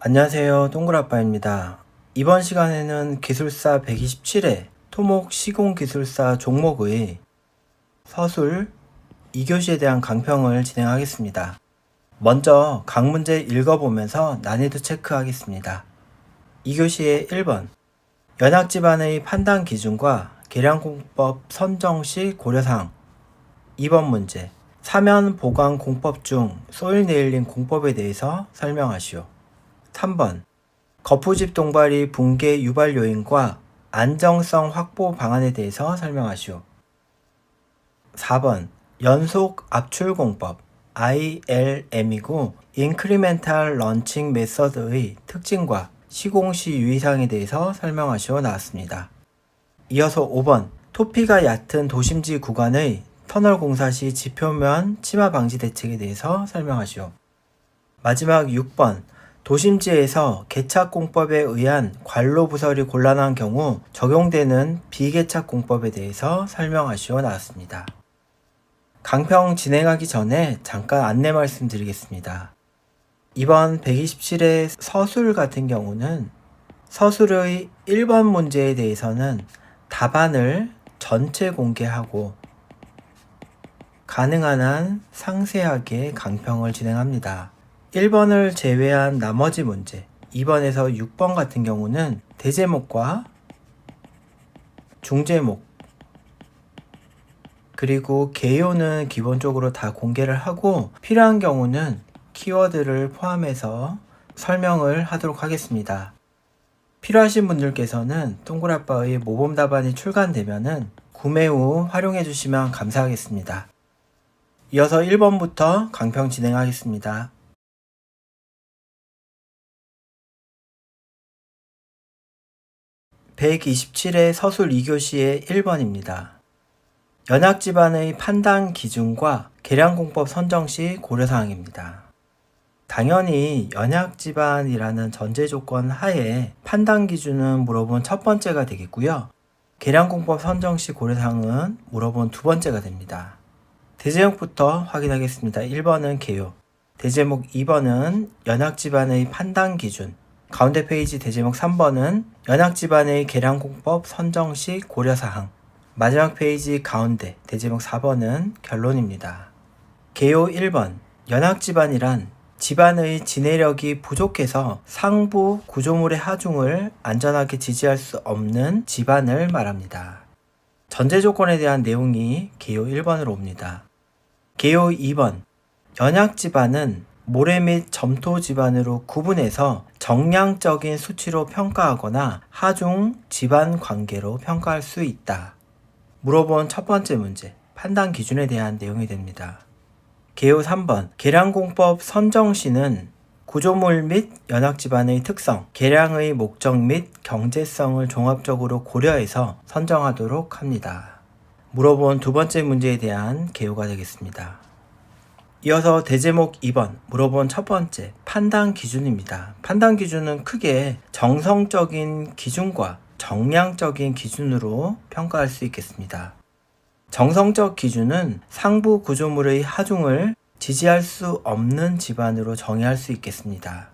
안녕하세요. 동글아빠입니다. 이번 시간에는 기술사 127회 토목 시공기술사 종목의 서술 2교시에 대한 강평을 진행하겠습니다. 먼저 각 문제 읽어보면서 난이도 체크하겠습니다. 2교시의 1번 연학지반의 판단 기준과 계량공법 선정 시 고려사항. 2번 문제 사면 보강 공법 중 소일 네일링 공법에 대해서 설명하시오. 3번 거푸집 동발이 붕괴 유발 요인과 안정성 확보 방안에 대해서 설명하시오. 4번 연속 압출 공법 ILM이고 인크리멘탈 런칭 메서드의 특징과 시공 시 유의사항에 대해서 설명하시오 나왔습니다. 이어서 5번 토피가 얕은 도심지 구간의 터널 공사 시 지표면 침하 방지 대책에 대해서 설명하시오. 마지막 6번 도심지에서 개착공법에 의한 관로 부설이 곤란한 경우 적용되는 비개착공법에 대해서 설명하시오 나왔습니다. 강평 진행하기 전에 잠깐 안내 말씀드리겠습니다. 이번 127회 서술 같은 경우는 서술의 1번 문제에 대해서는 답안을 전체 공개하고 가능한 한 상세하게 강평을 진행합니다. 1번을 제외한 나머지 문제 2번에서 6번 같은 경우는 대제목과 중제목 그리고 개요는 기본적으로 다 공개를 하고 필요한 경우는 키워드를 포함해서 설명을 하도록 하겠습니다. 필요하신 분들께서는 동글아빠의 모범 답안이 출간되면은 구매 후 활용해 주시면 감사하겠습니다. 이어서 1번부터 강평 진행하겠습니다. 127회 서술 2교시의 1번입니다. 연학지반의 판단 기준과 계량공법 선정 시 고려사항입니다. 당연히 연학지반이라는 전제조건 하에 판단 기준은 물어본 첫 번째가 되겠고요. 계량공법 선정 시 고려사항은 물어본 두 번째가 됩니다. 대제목부터 확인하겠습니다. 1번은 개요. 대제목 2번은 연학지반의 판단 기준. 가운데 페이지 대제목 3번은 연학지반의 계량공법 선정 시 고려사항. 마지막 페이지 가운데 대제목 4번은 결론입니다. 개요 1번 연학지반이란 지반의 지내력이 부족해서 상부 구조물의 하중을 안전하게 지지할 수 없는 지반을 말합니다. 전제조건에 대한 내용이 개요 1번으로 옵니다. 개요 2번 연학지반은 모래 및 점토 지반으로 구분해서 정량적인 수치로 평가하거나 하중 지반 관계로 평가할 수 있다. 물어본 첫 번째 문제, 판단 기준에 대한 내용이 됩니다. 개요 3번, 계량공법 선정 시는 구조물 및 연학지반의 특성, 계량의 목적 및 경제성을 종합적으로 고려해서 선정하도록 합니다. 물어본 두 번째 문제에 대한 개요가 되겠습니다. 이어서 대제목 2번, 물어본 첫 번째, 판단 기준입니다. 판단 기준은 크게 정성적인 기준과 정량적인 기준으로 평가할 수 있겠습니다. 정성적 기준은 상부 구조물의 하중을 지지할 수 없는 지반으로 정의할 수 있겠습니다.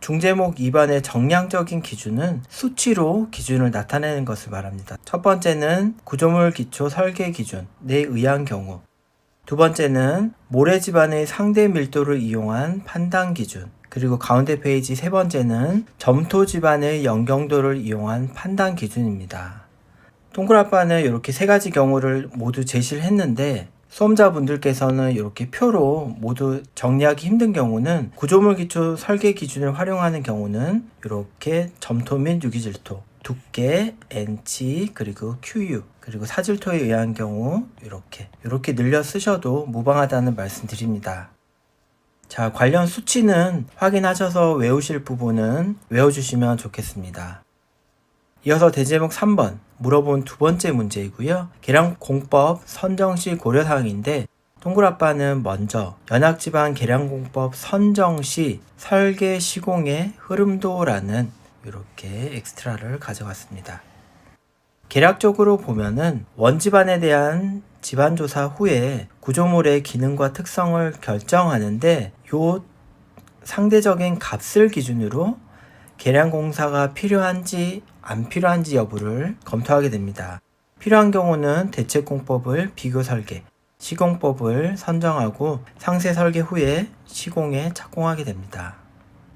중제목 2번의 정량적인 기준은 수치로 기준을 나타내는 것을 말합니다. 첫 번째는 구조물 기초 설계 기준에 의한 경우, 두 번째는 모래 지반의 상대 밀도를 이용한 판단 기준, 그리고 가운데 페이지 세 번째는 점토 지반의 연경도를 이용한 판단 기준입니다. 동글아빠는 이렇게 세 가지 경우를 모두 제시를 했는데 수험자분들께서는 이렇게 표로 모두 정리하기 힘든 경우는 구조물 기초 설계 기준을 활용하는 경우는 이렇게 점토 및 유기질토, 두께, N치, 그리고 QU, 그리고 사질토에 의한 경우 이렇게 늘려 쓰셔도 무방하다는 말씀 드립니다. 자, 관련 수치는 확인하셔서 외우실 부분은 외워주시면 좋겠습니다. 이어서 대제목 3번, 물어본 두 번째 문제이고요. 계량공법 선정 시 고려사항인데 동글아빠는 먼저 연학지반 계량공법 선정 시 설계 시공의 흐름도라는 이렇게 엑스트라를 가져왔습니다. 계략적으로 보면은 원지반에 대한 지반조사 후에 구조물의 기능과 특성을 결정하는데 요 상대적인 값을 기준으로 계량공사가 필요한지 안 필요한지 여부를 검토하게 됩니다. 필요한 경우는 대책공법을 비교 설계, 시공법을 선정하고 상세 설계 후에 시공에 착공하게 됩니다.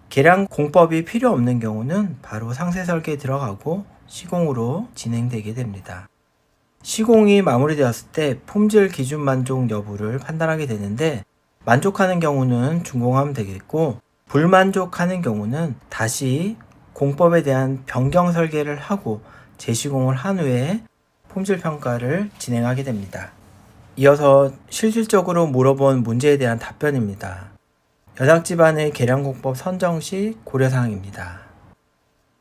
계량공법이 필요 없는 경우는 바로 상세 설계에 들어가고 시공으로 진행되게 됩니다. 시공이 마무리되었을 때 품질 기준 만족 여부를 판단하게 되는데, 만족하는 경우는 준공하면 되겠고, 불만족하는 경우는 다시 공법에 대한 변경 설계를 하고 재시공을 한 후에 품질 평가를 진행하게 됩니다. 이어서 실질적으로 물어본 문제에 대한 답변입니다. 연합지반의 계량공법 선정 시 고려사항입니다.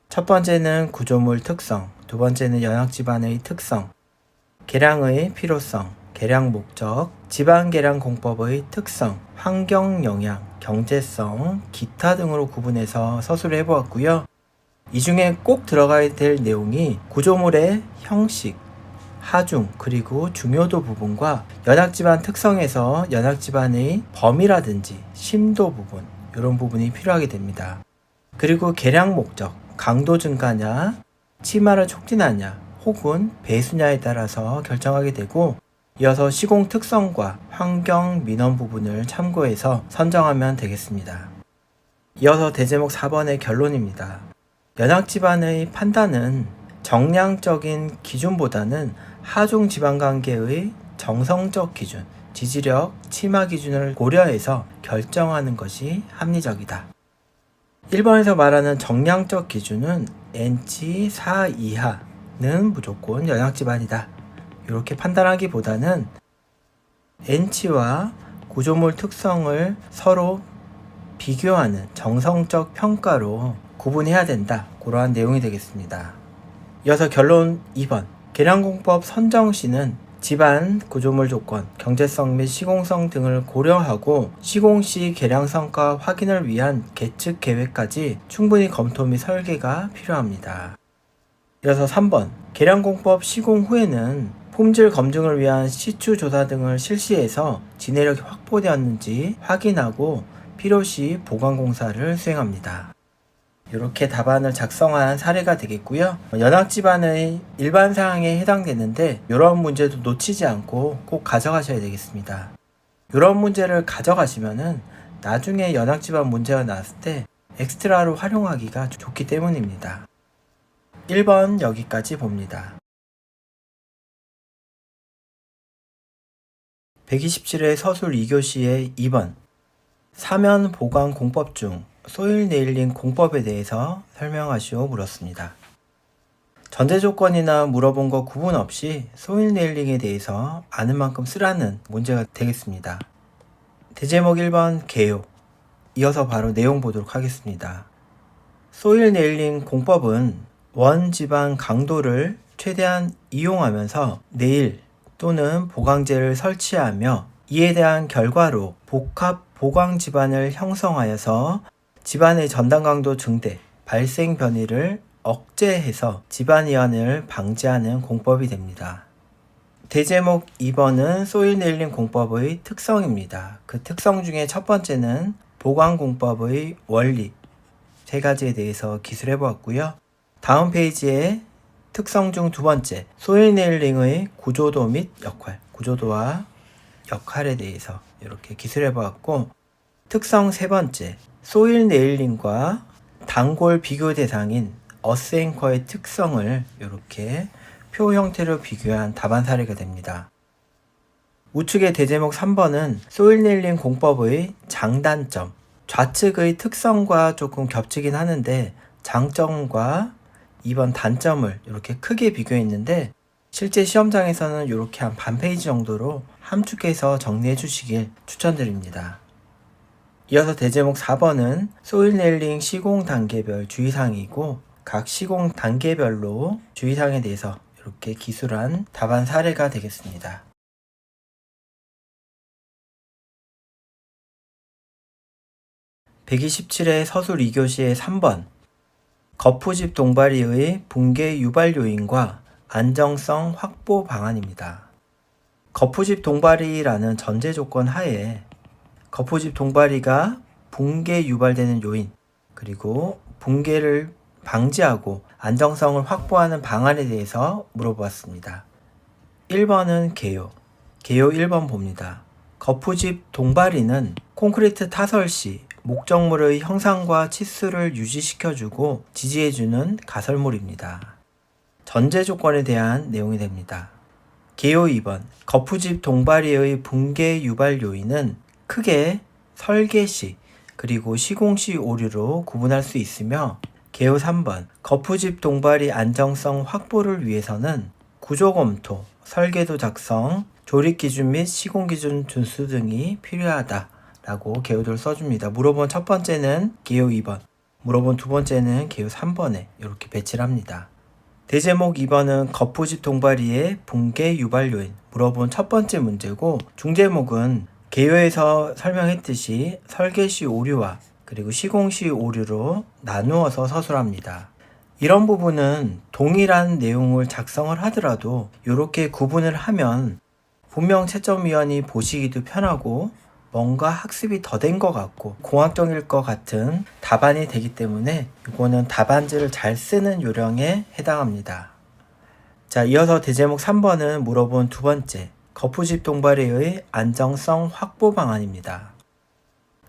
첫 번째는 구조물 특성, 두 번째는 연합지반의 특성, 계량의 필요성, 계량 목적, 지방 계량 공법의 특성, 환경 영향, 경제성, 기타 등으로 구분해서 서술을 해보았고요. 이 중에 꼭 들어가야 될 내용이 구조물의 형식, 하중, 그리고 중요도 부분과 연합지반 특성에서 연합지반의 범위라든지 심도 부분, 이런 부분이 필요하게 됩니다. 그리고 계량 목적, 강도 증가냐, 치마를 촉진하냐, 혹은 배수냐에 따라서 결정하게 되고, 이어서 시공 특성과 환경 민원 부분을 참고해서 선정하면 되겠습니다. 이어서 대제목 4번의 결론입니다. 연합지반의 판단은 정량적인 기준보다는 하중 지방관계의 정성적 기준, 지지력, 치마 기준을 고려해서 결정하는 것이 합리적이다. 1번에서 말하는 정량적 기준은 N치 4 이하는 무조건 연합지반이다. 이렇게 판단하기보다는 N치와 구조물 특성을 서로 비교하는 정성적 평가로 구분해야 된다. 그러한 내용이 되겠습니다. 이어서 결론 2번. 계량공법 선정 시는 집안, 구조물 조건, 경제성 및 시공성 등을 고려하고 시공 시 계량 성과 확인을 위한 계측 계획까지 충분히 검토 및 설계가 필요합니다. 이어서 3번. 계량공법 시공 후에는 품질 검증을 위한 시추 조사 등을 실시해서 진해력이 확보되었는지 확인하고 필요시 보강 공사를 수행합니다. 이렇게 답안을 작성한 사례가 되겠고요. 연합지반의 일반 사항에 해당되는데 이런 문제도 놓치지 않고 꼭 가져가셔야 되겠습니다. 이런 문제를 가져가시면은 나중에 연합지반 문제가 나왔을 때 엑스트라로 활용하기가 좋기 때문입니다. 1번 여기까지 봅니다. 127회 서술 2교시의 2번 사면 보강 공법 중 소일 네일링 공법에 대해서 설명하시오 물었습니다. 전제 조건이나 물어본 거 구분 없이 소일 네일링에 대해서 아는 만큼 쓰라는 문제가 되겠습니다. 대제목 1번 개요. 이어서 바로 내용 보도록 하겠습니다. 소일 네일링 공법은 원지방 강도를 최대한 이용하면서 네일 또는 보강제를 설치하며 이에 대한 결과로 복합 보강 지반을 형성하여서 지반의 전단 강도 증대, 발생 변이를 억제해서 지반 이완을 방지하는 공법이 됩니다. 대제목 2번은 소일 네일링 공법의 특성입니다. 그 특성 중에 첫 번째는 보강 공법의 원리, 세 가지에 대해서 기술해 보았고요. 다음 페이지에 특성 중 두 번째, 소일 네일링의 구조도 및 역할, 구조도와 역할에 대해서 이렇게 기술해 보았고, 특성 세 번째, 소일 네일링과 단골 비교 대상인 어스앵커의 특성을 이렇게 표 형태로 비교한 답안 사례가 됩니다. 우측의 대제목 3번은 소일 네일링 공법의 장단점, 좌측의 특성과 조금 겹치긴 하는데 장점과 2번 단점을 이렇게 크게 비교했는데, 실제 시험장에서는 이렇게 한 반 페이지 정도로 함축해서 정리해 주시길 추천드립니다. 이어서 대제목 4번은 소일 네일링 시공 단계별 주의사항이고, 각 시공 단계별로 주의사항에 대해서 이렇게 기술한 답안 사례가 되겠습니다. (127회) 서술 2교시의 3번 거푸집 동바리의 붕괴 유발 요인과 안정성 확보 방안입니다. 거푸집 동바리라는 전제 조건 하에 거푸집 동바리가 붕괴 유발되는 요인, 그리고 붕괴를 방지하고 안정성을 확보하는 방안에 대해서 물어보았습니다. 1번은 개요. 개요 1번 봅니다. 거푸집 동바리는 콘크리트 타설 시 목적물의 형상과 치수를 유지시켜주고 지지해주는 가설물입니다. 전제 조건에 대한 내용이 됩니다. 개요 2번. 거푸집 동바리의 붕괴 유발 요인은 크게 설계 시 그리고 시공 시 오류로 구분할 수 있으며, 개요 3번. 거푸집 동바리 안정성 확보를 위해서는 구조 검토, 설계도 작성, 조립 기준 및 시공 기준 준수 등이 필요하다 라고 개요도를 써줍니다. 물어본 첫 번째는 개요 2번, 물어본 두 번째는 개요 3번에 이렇게 배치를 합니다. 대제목 2번은 거푸집 동바리의 붕괴 유발 요인, 물어본 첫 번째 문제고, 중제목은 개요에서 설명했듯이 설계 시 오류와 그리고 시공 시 오류로 나누어서 서술합니다. 이런 부분은 동일한 내용을 작성을 하더라도 이렇게 구분을 하면 분명 채점위원이 보시기도 편하고 뭔가 학습이 더 된 것 같고 공학적일 것 같은 답안이 되기 때문에 이거는 답안지를 잘 쓰는 요령에 해당합니다. 자, 이어서 대제목 3번은 물어본 두 번째, 거푸집 동바리의 안정성 확보 방안입니다.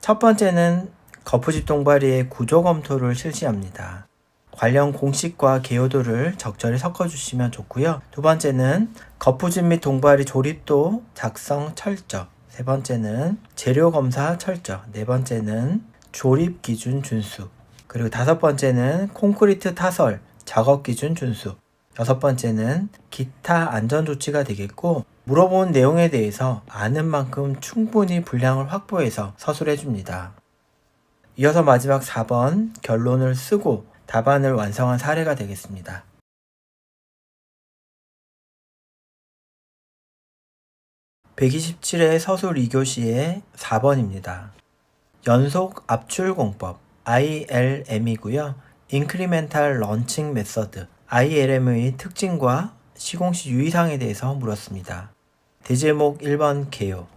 첫 번째는 거푸집 동바리의 구조 검토를 실시합니다. 관련 공식과 개요도를 적절히 섞어주시면 좋고요. 두 번째는 거푸집 및 동바리 조립도 작성 철저, 세 번째는 재료 검사 철저, 네 번째는 조립 기준 준수, 그리고 다섯 번째는 콘크리트 타설 작업 기준 준수, 여섯 번째는 기타 안전 조치가 되겠고, 물어본 내용에 대해서 아는 만큼 충분히 분량을 확보해서 서술해 줍니다. 이어서 마지막 4번 결론을 쓰고 답안을 완성한 사례가 되겠습니다. 127회 서술 2교시의 4번입니다. 연속 압출 공법 ILM이고요. 인크리멘탈 런칭 메서드 ILM의 특징과 시공 시 유의사항에 대해서 물었습니다. 대제목 1번 개요.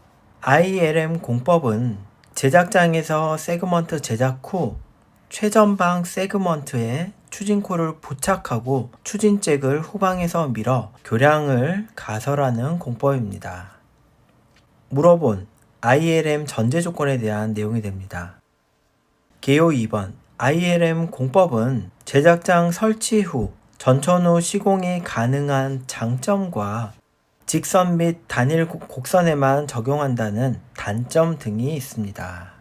ILM 공법은 제작장에서 세그먼트 제작 후 최전방 세그먼트에 추진코를 부착하고 추진잭을 후방에서 밀어 교량을 가설하는 공법입니다. 물어본 ILM 전제 조건에 대한 내용이 됩니다. 개요 2번. ILM 공법은 제작장 설치 후 전천 후 시공이 가능한 장점과 직선 및 단일 곡선에만 적용한다는 단점 등이 있습니다.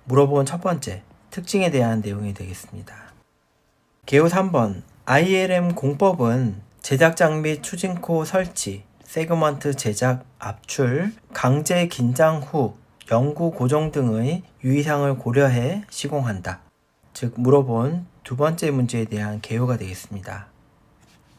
물어본 첫 번째, 특징에 대한 내용이 되겠습니다. 개요 3번. ILM 공법은 제작장 및 추진코 설치, 세그먼트 제작, 압출, 강제 긴장 후 영구 고정 등의 유의사항을 고려해 시공한다. 즉, 물어본 두 번째 문제에 대한 개요가 되겠습니다.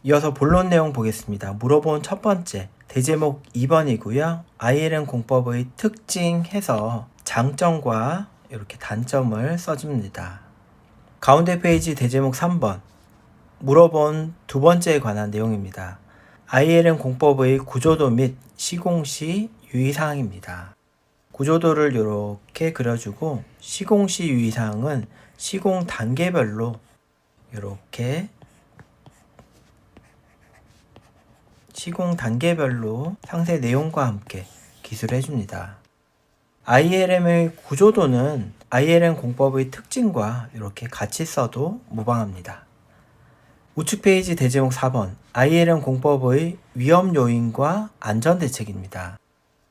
이어서 본론 내용 보겠습니다. 물어본 첫 번째, 대제목 2번이고요. ILM 공법의 특징 해서 장점과 이렇게 단점을 써줍니다. 가운데 페이지 대제목 3번, 물어본 두 번째에 관한 내용입니다. ILM 공법의 구조도 및 시공 시 유의사항입니다. 구조도를 이렇게 그려주고 시공 시 유의사항은 시공 단계별로 이렇게 상세 내용과 함께 기술해 줍니다. ILM의 구조도는 ILM 공법의 특징과 이렇게 같이 써도 무방합니다. 우측 페이지 대제목 4번, ILM 공법의 위험 요인과 안전 대책입니다.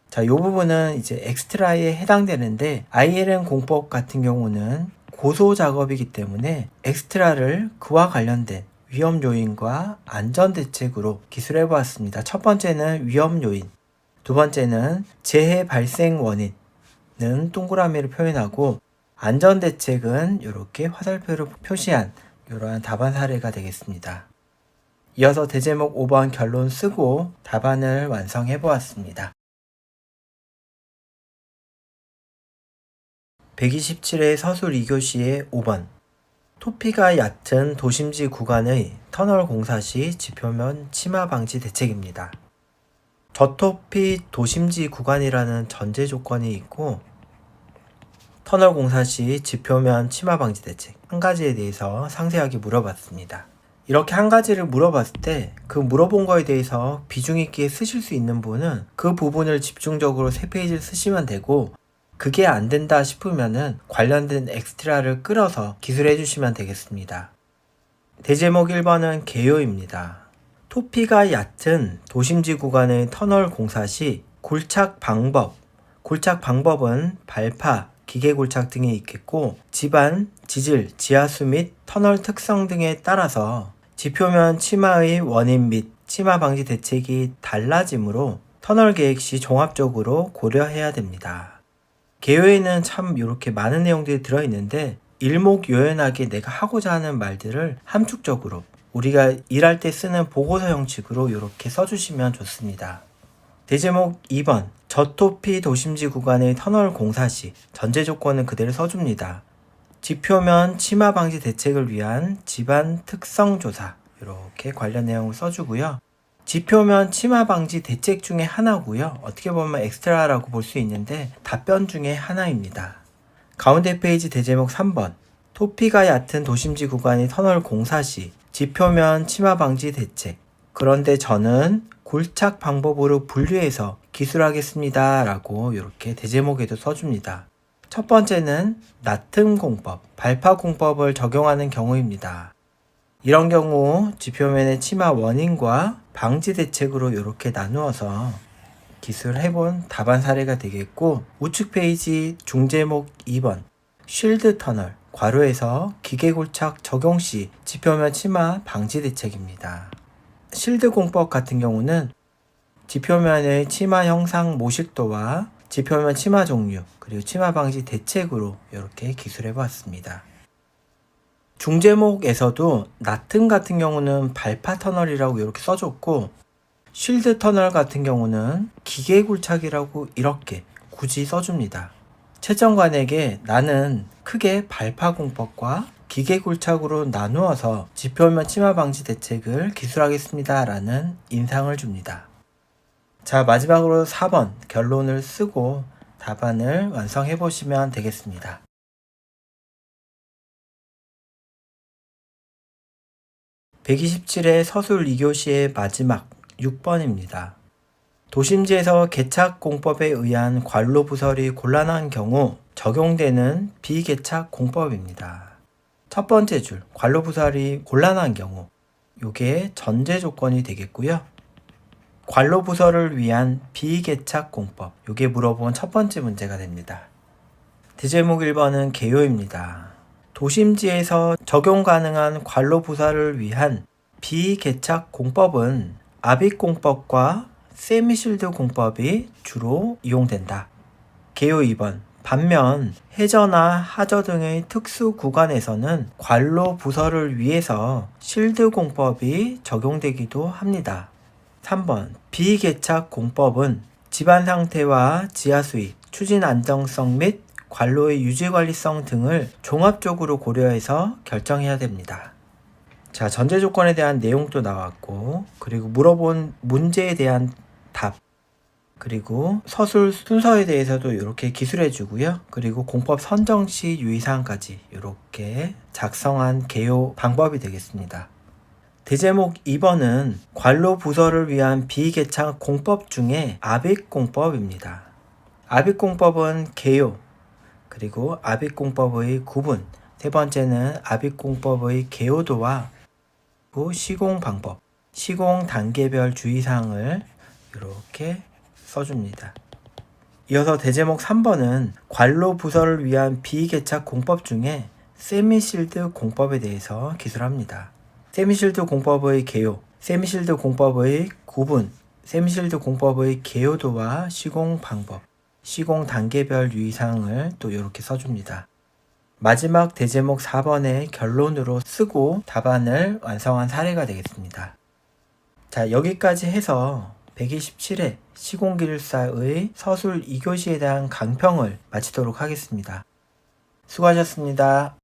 자, 이 부분은 이제 엑스트라에 해당되는데 ILM 공법 같은 경우는 고소 작업이기 때문에 엑스트라를 그와 관련된 위험 요인과 안전 대책으로 기술해 보았습니다. 첫 번째는 위험 요인, 두 번째는 재해 발생 원인은 동그라미를 표현하고, 안전 대책은 이렇게 화살표로 표시한 이러한 답안 사례가 되겠습니다. 이어서 대제목 5번 결론 쓰고 답안을 완성해 보았습니다. 127회 서술 2교시의 5번. 토피가 얕은 도심지 구간의 터널 공사 시 지표면 침하 방지 대책입니다. 저토피 도심지 구간이라는 전제 조건이 있고 터널 공사 시 지표면 침하 방지 대책 한 가지에 대해서 상세하게 물어봤습니다. 이렇게 한 가지를 물어봤을 때 그 물어본 거에 대해서 비중 있게 쓰실 수 있는 분은 그 부분을 집중적으로 3페이지를 쓰시면 되고, 그게 안 된다 싶으면은 관련된 엑스트라를 끌어서 기술해 주시면 되겠습니다. 대제목 1번은 개요입니다. 토피가 얕은 도심지 구간의 터널 공사 시 굴착 방법은 발파, 기계 굴착 등이 있겠고, 지반, 지질, 지하수 및 터널 특성 등에 따라서 지표면 침하의 원인 및 침하 방지 대책이 달라지므로 터널 계획 시 종합적으로 고려해야 됩니다. 개요에는 참 이렇게 많은 내용들이 들어있는데, 일목요연하게 내가 하고자 하는 말들을 함축적으로 우리가 일할 때 쓰는 보고서 형식으로 이렇게 써주시면 좋습니다. 대제목 2번, 저토피 도심지 구간의 터널 공사 시 전제 조건은 그대로 써줍니다. 지표면 침하 방지 대책을 위한 지반 특성 조사, 이렇게 관련 내용을 써주고요. 지표면 침하 방지 대책 중에 하나고요. 어떻게 보면 엑스트라라고 볼 수 있는데 답변 중에 하나입니다. 가운데 페이지 대제목 3번, 토피가 얕은 도심지 구간의 터널 공사 시 지표면 침하 방지 대책, 그런데 저는 굴착 방법으로 분류해서 기술하겠습니다 라고 이렇게 대제목에도 써줍니다. 첫 번째는 나틈 공법, 발파 공법을 적용하는 경우입니다. 이런 경우 지표면의 침하 원인과 방지 대책으로 이렇게 나누어서 기술해본 답안 사례가 되겠고, 우측 페이지 중제목 2번, 쉴드 터널, 괄호에서 기계 굴착 적용 시 지표면 침하 방지 대책입니다. 실드 공법 같은 경우는 지표면의 침하 형상 모식도와 지표면 침하 종류, 그리고 침하 방지 대책으로 이렇게 기술해 보았습니다. 중제목에서도 나틈 같은 경우는 발파 터널이라고 이렇게 써줬고, 쉴드 터널 같은 경우는 기계 굴착이라고 이렇게 굳이 써줍니다. 채점관에게 나는 크게 발파 공법과 기계 굴착으로 나누어서 지표면 침하 방지 대책을 기술하겠습니다 라는 인상을 줍니다. 자, 마지막으로 4번 결론을 쓰고 답안을 완성해 보시면 되겠습니다. (127회) 서술 2교시의 마지막 6번입니다. 도심지에서 개착 공법에 의한 관로 부설이 곤란한 경우 적용되는 비개착 공법입니다. 첫 번째 줄, 관로 부설이 곤란한 경우, 요게 전제 조건이 되겠고요. 관로 부설을 위한 비개착 공법, 요게 물어본 첫 번째 문제가 됩니다. 대제목 1번은 개요입니다. 도심지에서 적용 가능한 관로 부설을 위한 비개착 공법은 아빅 공법과 세미실드 공법이 주로 이용된다. 개요 2번, 반면 해저나 하저 등의 특수 구간에서는 관로 부설을 위해서 실드 공법이 적용되기도 합니다. 3번, 비개착 공법은 집안 상태와 지하수위, 추진 안정성 및 관로의 유지관리성 등을 종합적으로 고려해서 결정해야 됩니다. 자, 전제 조건에 대한 내용도 나왔고, 그리고 물어본 문제에 대한 답, 그리고 서술 순서에 대해서도 이렇게 기술해 주고요. 그리고 공법 선정 시 유의사항까지 이렇게 작성한 개요 방법이 되겠습니다. 대제목 2번은 관로 부설을 위한 비개착 공법 중에 아빅 공법입니다. 아빅 공법은 개요, 그리고 아빅 공법의 구분, 세 번째는 아빅 공법의 개요도와 시공 방법, 시공 단계별 주의사항을 이렇게 써줍니다. 이어서 대제목 3번은 관로 부설을 위한 비개착 공법 중에 세미실드 공법에 대해서 기술합니다. 세미실드 공법의 개요, 세미실드 공법의 구분, 세미실드 공법의 개요도와 시공 방법, 시공 단계별 유의사항을 또 이렇게 써줍니다. 마지막 대제목 4번의 결론으로 쓰고 답안을 완성한 사례가 되겠습니다. 자, 여기까지 해서 127회 시공기술사의 서술 2교시에 대한 강평을 마치도록 하겠습니다. 수고하셨습니다.